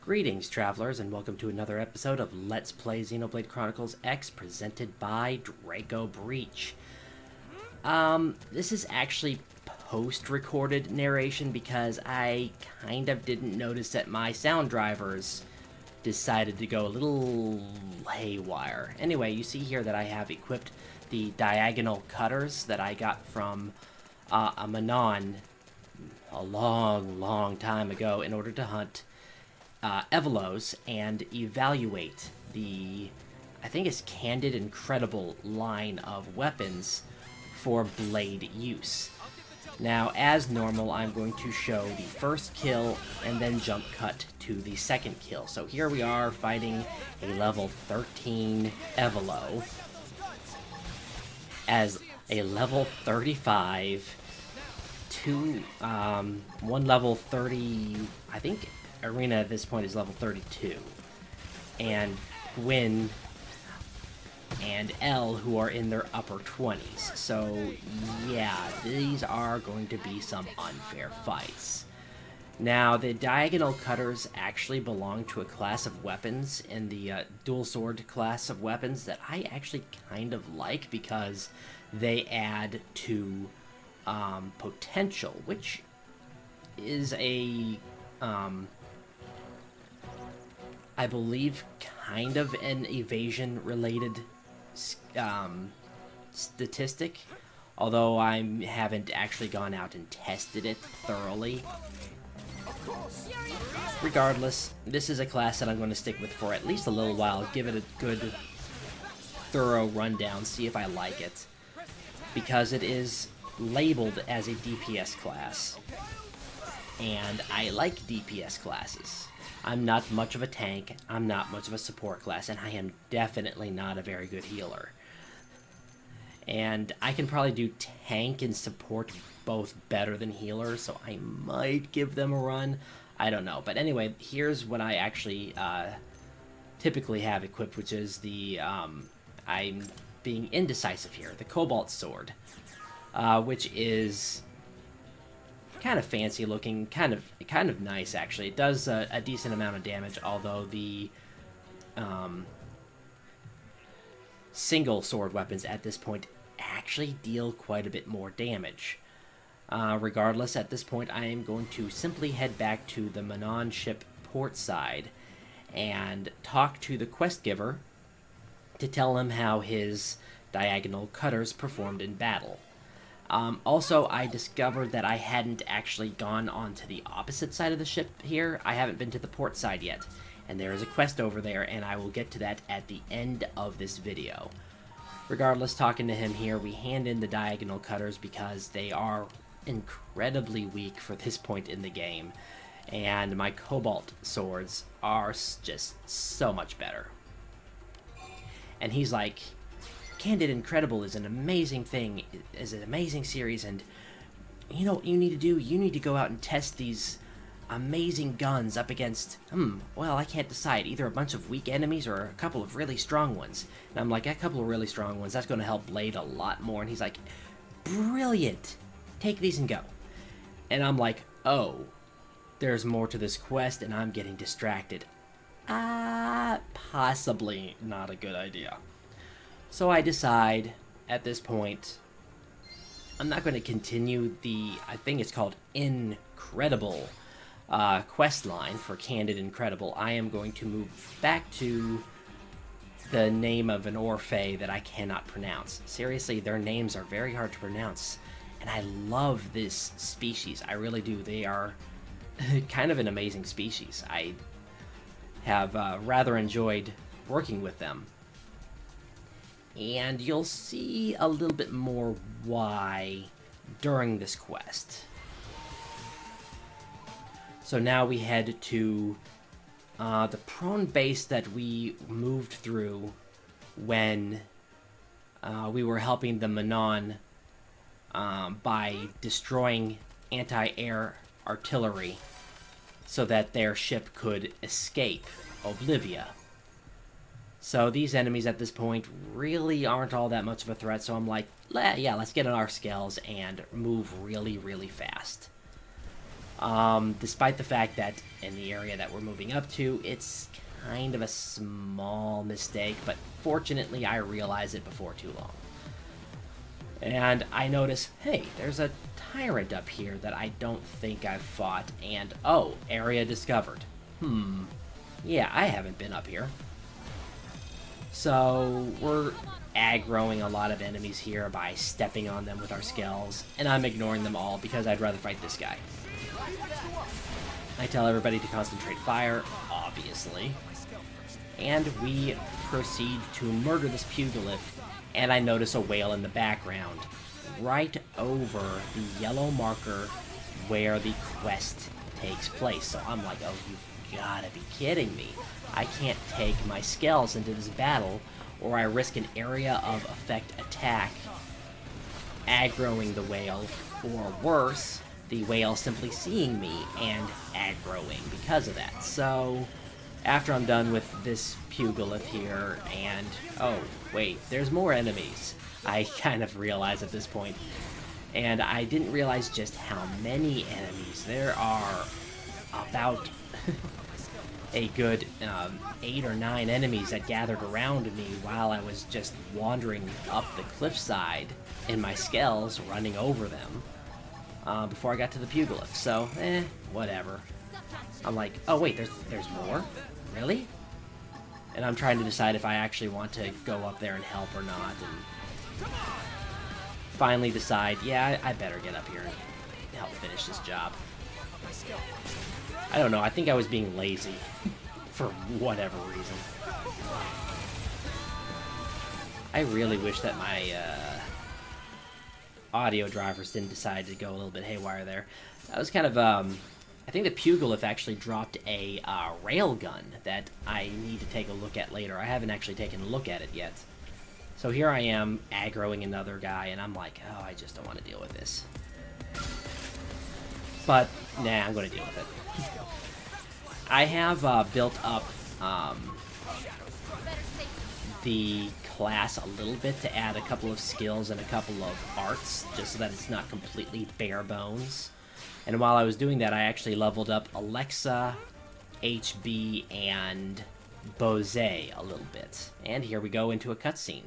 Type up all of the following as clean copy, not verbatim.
Greetings, travelers, and welcome to another episode of Let's Play Xenoblade Chronicles X, presented by Draco Breach. This is actually post-recorded narration because I kind of didn't notice that my sound drivers decided to go a little haywire. Anyway, you see here that I have equipped the diagonal cutters that I got from a Manon a long time ago in order to hunt Evolos and evaluate the, I think it's Candid Incredible line of weapons for blade use. Now, as normal, I'm going to show the first kill and then jump cut to the second kill. So here we are fighting a level 13 Evolo as a level 35 to one level 30, I think Arena at this point is level 32, and Gwyn and Elle, who are in their upper 20s. So yeah, these are going to be some unfair fights. Now, the diagonal cutters actually belong to a class of weapons in the dual sword class of weapons that I actually kind of like because they add to potential, which is a I believe kind of an evasion-related statistic, although I haven't actually gone out and tested it thoroughly. Regardless, this is a class that I'm going to stick with for at least a little while, give it a good, thorough rundown, see if I like it, because it is labeled as a DPS class, and I like DPS classes. I'm not much of a tank, I'm not much of a support class, and I am definitely not a very good healer. And I can probably do tank and support both better than healer, so I might give them a run. I don't know. But anyway, here's what I actually typically have equipped, which is the, I'm being indecisive here, the Cobalt Sword, which is kind of fancy looking, kind of nice actually. It does a decent amount of damage, although the single sword weapons at this point actually deal quite a bit more damage. Regardless, at this point I am going to simply head back to the Manon ship port side and talk to the quest giver to tell him how his diagonal cutters performed in battle. Also, I discovered that I hadn't actually gone onto the opposite side of the ship here. I haven't been to the port side yet, and there is a quest over there, and I will get to that at the end of this video. Regardless, talking to him here, we hand in the diagonal cutters because they are incredibly weak for this point in the game, and my Cobalt swords are just so much better. And he's like, Candid Incredible is an amazing thing, is an amazing series, and you know what you need to do? You need to go out and test these amazing guns up against, well, I can't decide, either a bunch of weak enemies or a couple of really strong ones. And I'm like, a couple of really strong ones, that's going to help Blade a lot more. And he's like, brilliant! Take these and go. And I'm like, oh, there's more to this quest, and I'm getting distracted. Possibly not a good idea. So I decide, at this point, I'm not going to continue the, I think it's called Incredible quest line for Candid Incredible. I am going to move back to the name of an Orphe that I cannot pronounce. Seriously, their names are very hard to pronounce, and I love this species. I really do. They are kind of an amazing species. I have rather enjoyed working with them. And you'll see a little bit more why during this quest. So now we head to the prone base that we moved through when we were helping the Manon by destroying anti-air artillery so that their ship could escape Oblivia. So these enemies at this point really aren't all that much of a threat, so I'm like, yeah, let's get on our scales and move really fast. Despite the fact that in the area that we're moving up to, it's kind of a small mistake, but fortunately I realize it before too long. And I notice, hey, there's a tyrant up here that I don't think I've fought, and oh, area discovered. Yeah, I haven't been up here. So we're aggroing a lot of enemies here by stepping on them with our skells, and I'm ignoring them all because I'd rather fight this guy. I tell everybody to concentrate fire, obviously, and we proceed to murder this pugilith, and I notice a whale in the background, right over the yellow marker where the quest takes place. So I'm like, oh, you've gotta be kidding me. I can't take my skells into this battle, or I risk an area of effect attack aggroing the whale, or worse, the whale simply seeing me and aggroing because of that. So after I'm done with this pugilith here, and oh wait, there's more enemies, I kind of realize at this point, and I didn't realize just how many enemies. There are about a good 8 or 9 enemies that gathered around me while I was just wandering up the cliffside in my skells, running over them before I got to the pugilith. So, whatever. I'm like, oh wait, there's more? Really? And I'm trying to decide if I actually want to go up there and help or not, and finally decide, yeah, I better get up here and help finish this job. I don't know, I think I was being lazy for whatever reason. I really wish that my audio drivers didn't decide to go a little bit haywire there. I was kind of, I think the pugilith actually dropped a railgun that I need to take a look at later. I haven't actually taken a look at it yet. So here I am, aggroing another guy, and I'm like, oh, I just don't want to deal with this. But, nah, I'm going to deal with it. I have built up the class a little bit to add a couple of skills and a couple of arts, just so that it's not completely bare bones. And while I was doing that, I actually leveled up Alexa, HB, and Bose a little bit. And here we go into a cutscene.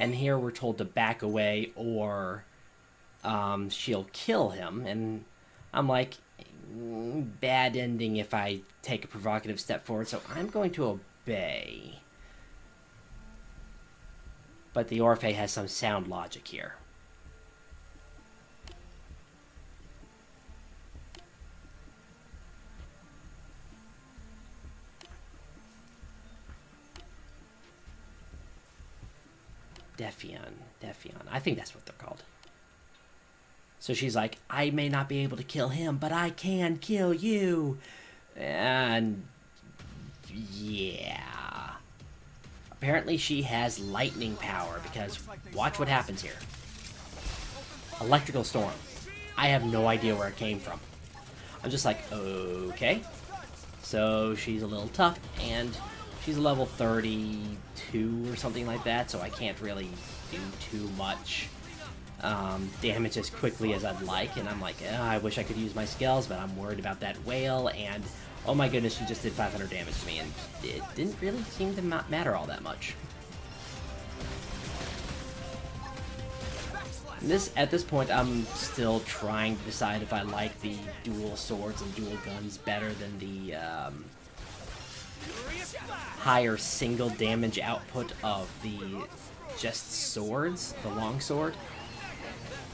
And here we're told to back away or she'll kill him. And I'm like, bad ending if I take a provocative step forward, so I'm going to obey. But the Orphe has some sound logic here. Defion. I think that's what they're called. So she's like, I may not be able to kill him, but I can kill you. And yeah. Apparently she has lightning power, because watch what happens here. Electrical storm. I have no idea where it came from. I'm just like, okay. So she's a little tough, and she's a level 32 or something like that, so I can't really do too much damage as quickly as I'd like. And I'm like, I wish I could use my skills, but I'm worried about that whale, and oh my goodness, she just did 500 damage to me, and it didn't really seem to matter all that much. At this point, I'm still trying to decide if I like the dual swords and dual guns better than the higher single damage output of the just swords, the longsword.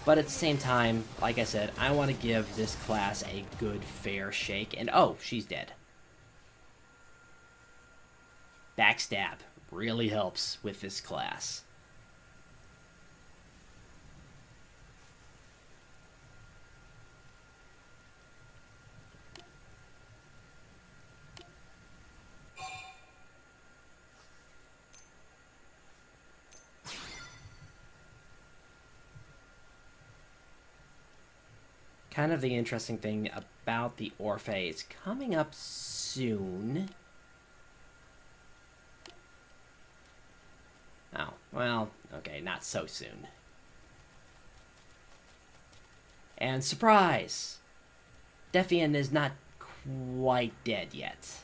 But at the same time, like I said, I want to give this class a good, fair shake. And oh, she's dead. Backstab really helps with this class. kind of the interesting thing about the Orphe, it's coming up soon. Oh, well, okay, not so soon. And surprise! Defian is not quite dead yet.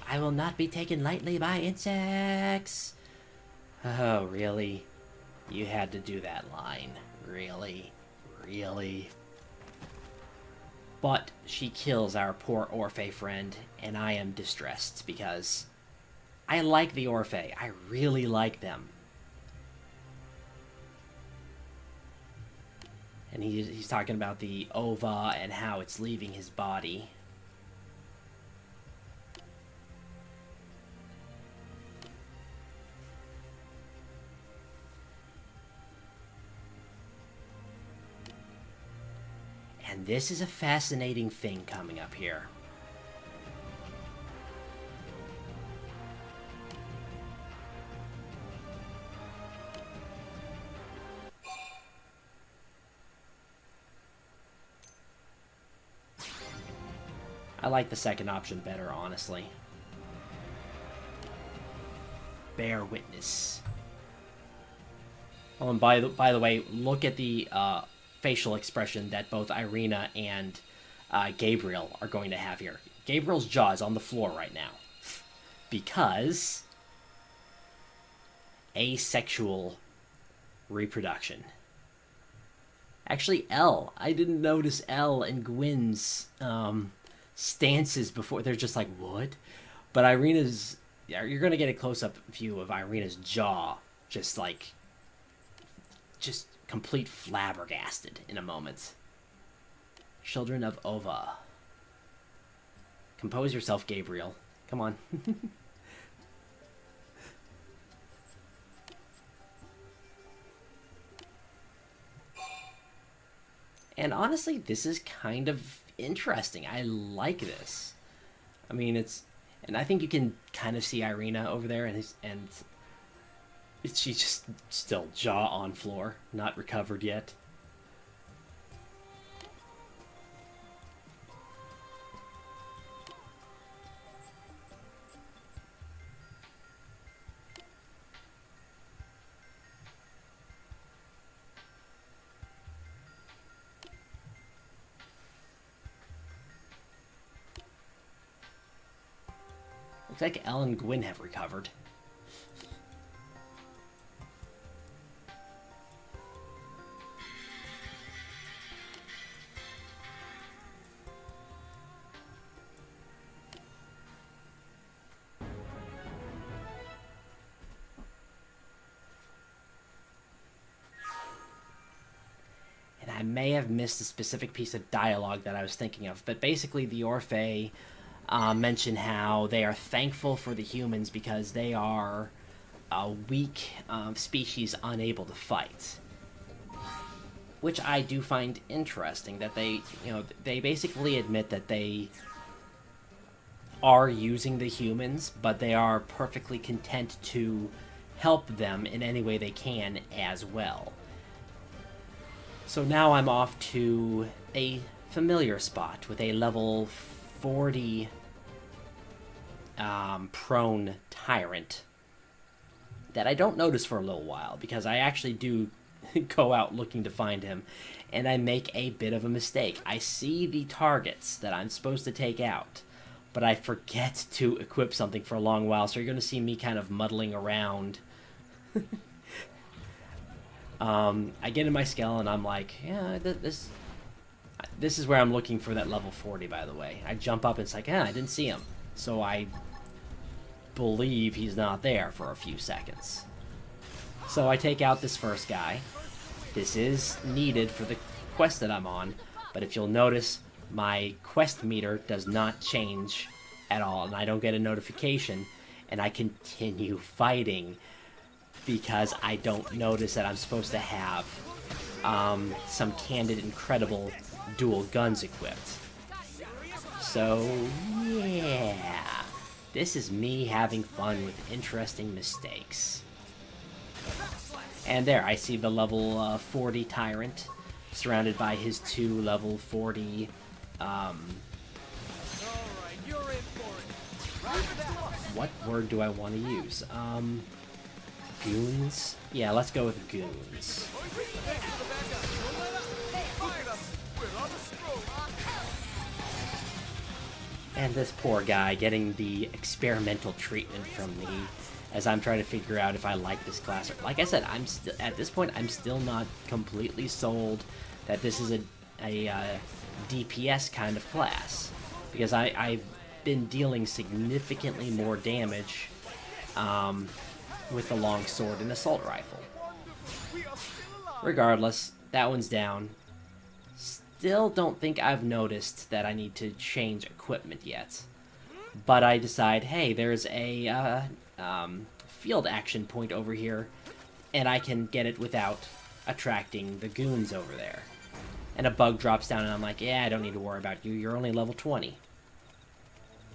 I will not be taken lightly by insects. Oh, really? You had to do that line. Really? Really? But she kills our poor Orphe friend, and I am distressed because I like the Orphe. I really like them. And he's talking about the Ovah and how it's leaving his body. And this is a fascinating thing coming up here. I like the second option better, honestly. Bear witness. Oh, and by the way, look at the facial expression that both Irina and Gabriel are going to have here. Gabriel's jaw is on the floor right now because asexual reproduction. Actually, Elle. I didn't notice Elle and Gwyn's stances before. They're just like, what? But Irina's... You're going to get a close-up view of Irina's jaw. Just complete flabbergasted in a moment. Children of Ovah. Compose yourself, Gabriel. Come on. And honestly, this is kind of interesting. I like this. I mean, and I think you can kind of see Irina over there, and she's just still jaw on floor, not recovered yet. Looks like Elle and Gwyn have recovered. And I may have missed a specific piece of dialogue that I was thinking of, but basically the Orphe mention how they are thankful for the humans because they are a weak species unable to fight. Which I do find interesting, that they basically admit that they are using the humans, but they are perfectly content to help them in any way they can as well. So now I'm off to a familiar spot with a level 40 prone tyrant that I don't notice for a little while, because I actually do go out looking to find him, and I make a bit of a mistake. I see the targets that I'm supposed to take out, but I forget to equip something for a long while, so you're going to see me kind of muddling around. I get in my skill, and I'm like, yeah, this is where I'm looking for that level 40, by the way. I jump up, and it's like, I didn't see him. So I believe he's not there for a few seconds. So I take out this first guy. This is needed for the quest that I'm on, but if you'll notice, my quest meter does not change at all, and I don't get a notification, and I continue fighting because I don't notice that I'm supposed to have some Candid Incredible dual guns equipped. So, yeah. This is me having fun with interesting mistakes. And there, I see the level 40 Tyrant, surrounded by his 2 level 40, what word do I want to use? Goons? Yeah, let's go with goons. And this poor guy getting the experimental treatment from me as I'm trying to figure out if I like this class. Like I said, at this point, I'm still not completely sold that this is a DPS kind of class, because I've been dealing significantly more damage with the long sword and assault rifle. Regardless, that one's down. Still don't think I've noticed that I need to change equipment yet. But I decide, hey, there's a field action point over here, and I can get it without attracting the goons over there. And a bug drops down, and I'm like, yeah, I don't need to worry about you. You're only level 20.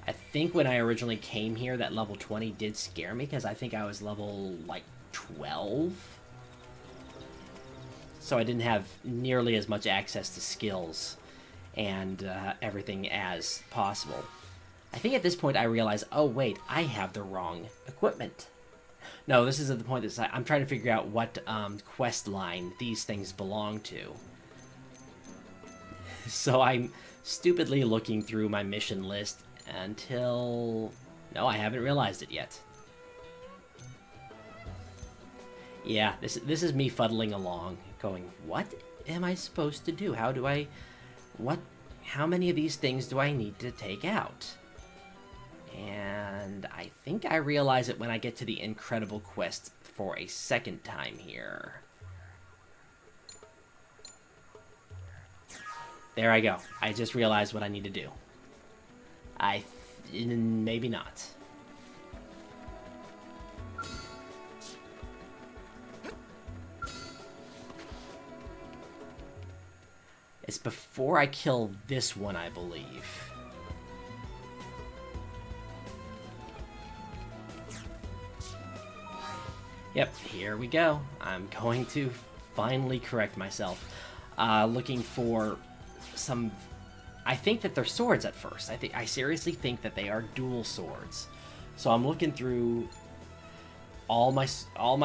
I think when I originally came here, that level 20 did scare me, because I think I was level, like, 12. So I didn't have nearly as much access to skills and everything as possible. I think at this point I realize, oh wait, I have the wrong equipment. No, this is at the point that I'm trying to figure out what quest line these things belong to. So I'm stupidly looking through my mission list until... No, I haven't realized it yet. Yeah, this is me fuddling along, going, what am I supposed to do? How do I... How many of these things do I need to take out? And I think I realize it when I get to the Incredible Quest for a second time here. There I go. I just realized what I need to do. Maybe not. It's before I kill this one, I believe. Yep, here we go. I'm going to finally correct myself. Looking for some... I think that they're swords at first. I seriously think that they are dual swords. So I'm looking through all my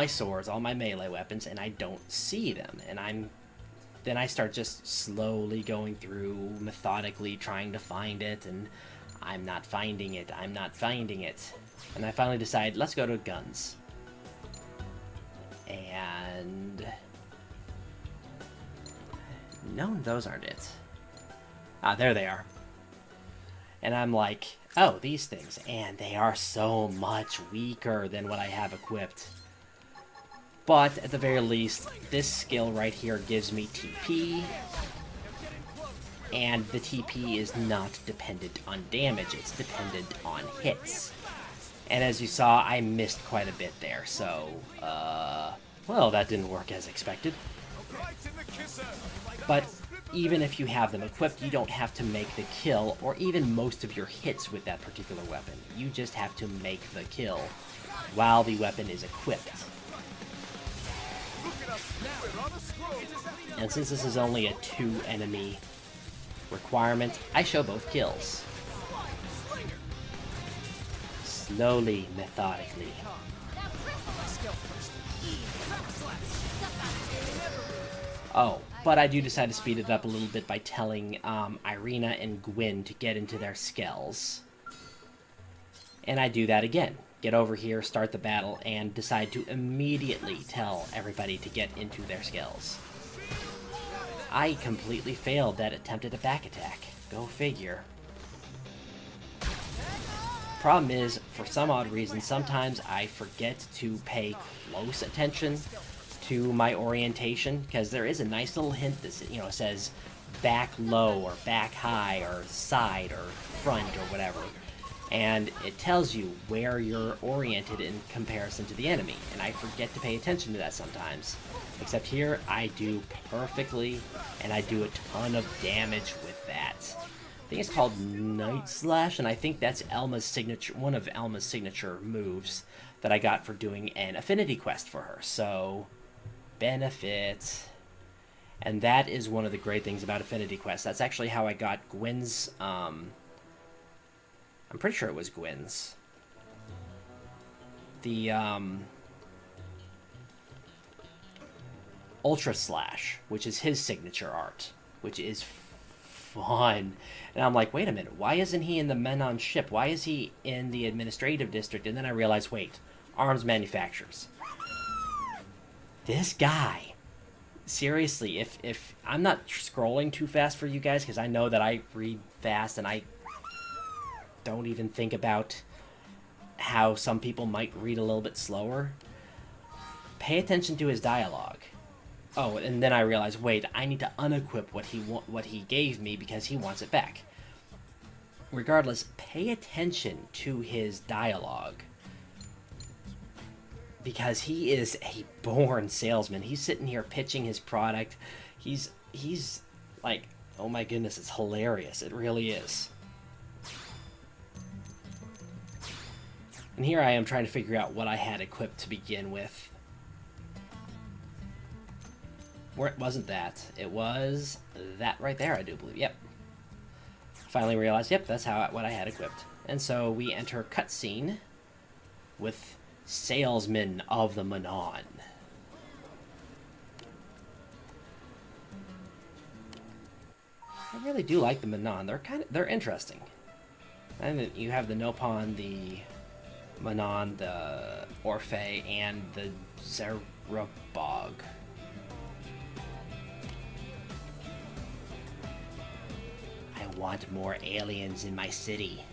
swords, all my melee weapons, and I don't see them. And then I start just slowly going through, methodically trying to find it, and I'm not finding it. I'm not finding it. And I finally decide, let's go to guns. And... no, those aren't it. Ah, there they are. And I'm like, oh, these things. And they are so much weaker than what I have equipped. But, at the very least, this skill right here gives me TP. And the TP is not dependent on damage, it's dependent on hits. And as you saw, I missed quite a bit there, so, well, that didn't work as expected. But even if you have them equipped, you don't have to make the kill, or even most of your hits with that particular weapon. You just have to make the kill while the weapon is equipped. And since this is only a 2-enemy requirement, I show both kills. Slowly, methodically. Oh, but I do decide to speed it up a little bit by telling Irina and Gwyn to get into their skells. And I do that again. Get over here, start the battle, and decide to immediately tell everybody to get into their skells. I completely failed that attempt at a back attack. Go figure. Problem is, for some odd reason, sometimes I forget to pay close attention to my orientation, because there is a nice little hint that, you know, says back low or back high or side or front or whatever. And it tells you where you're oriented in comparison to the enemy. And I forget to pay attention to that sometimes. Except here, I do perfectly, and I do a ton of damage with that. I think it's called Night Slash, and I think that's Elma's signature, one of Elma's signature moves that I got for doing an affinity quest for her. So, benefit. And that is one of the great things about Affinity Quest. That's actually how I got Gwyn's, I'm pretty sure it was Gwyn's. The, Ultra Slash, which is his signature art, which is fun. And I'm like, wait a minute, why isn't he in the Menon ship? Why is he in the administrative district? And then I realized, wait, arms manufacturers. This guy, seriously, if I'm not scrolling too fast for you guys, because I know that I read fast and I don't even think about how some people might read a little bit slower, pay attention to his dialogue. Oh, and then I realized, wait, I need to unequip what he gave me because he wants it back. Regardless, pay attention to his dialogue. Because he is a born salesman. He's sitting here pitching his product. He's like, oh my goodness, it's hilarious. It really is. And here I am trying to figure out what I had equipped to begin with. Or it wasn't that. It was that right there, I do believe. Yep. Finally realized, yep, that's what I had equipped. And so we enter cutscene with Salesman of the Menon. I really do like the Menon. They're interesting. And then you have the Nopon, the Menon, the Orphe, and the Zerabog. I want more aliens in my city.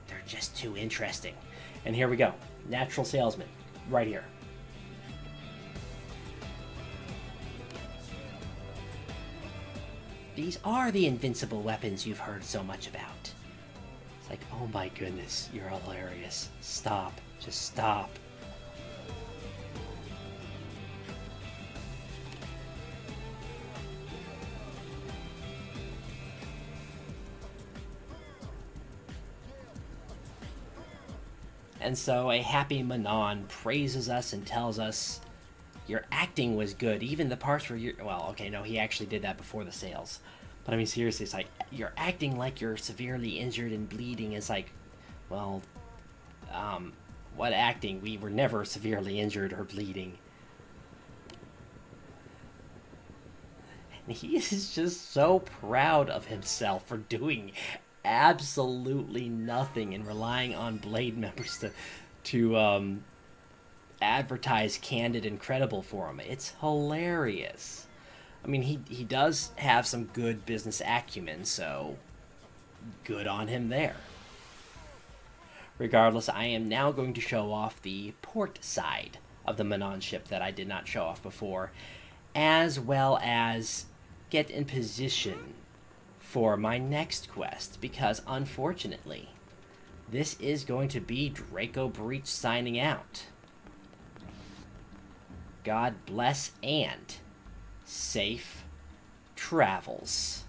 They're just too interesting. And here we go. Natural salesman. Right here. These are the invincible weapons you've heard so much about. It's like, oh my goodness, you're hilarious. Stop. Just stop. And so a happy Menon praises us and tells us, your acting was good, even the parts where you're... Well, okay, no, he actually did that before the sales. But I mean, seriously, it's like, you're acting like you're severely injured and bleeding. It's like, well, what acting? We were never severely injured or bleeding. And he is just so proud of himself for doing absolutely nothing and relying on Blade members to advertise Candid and Credible for him. It's hilarious. I mean, he does have some good business acumen, so good on him there. Regardless, I am now going to show off the port side of the Menon ship that I did not show off before, as well as get in position for my next quest, because unfortunately, this is going to be Draco Breach signing out. God bless and safe travels.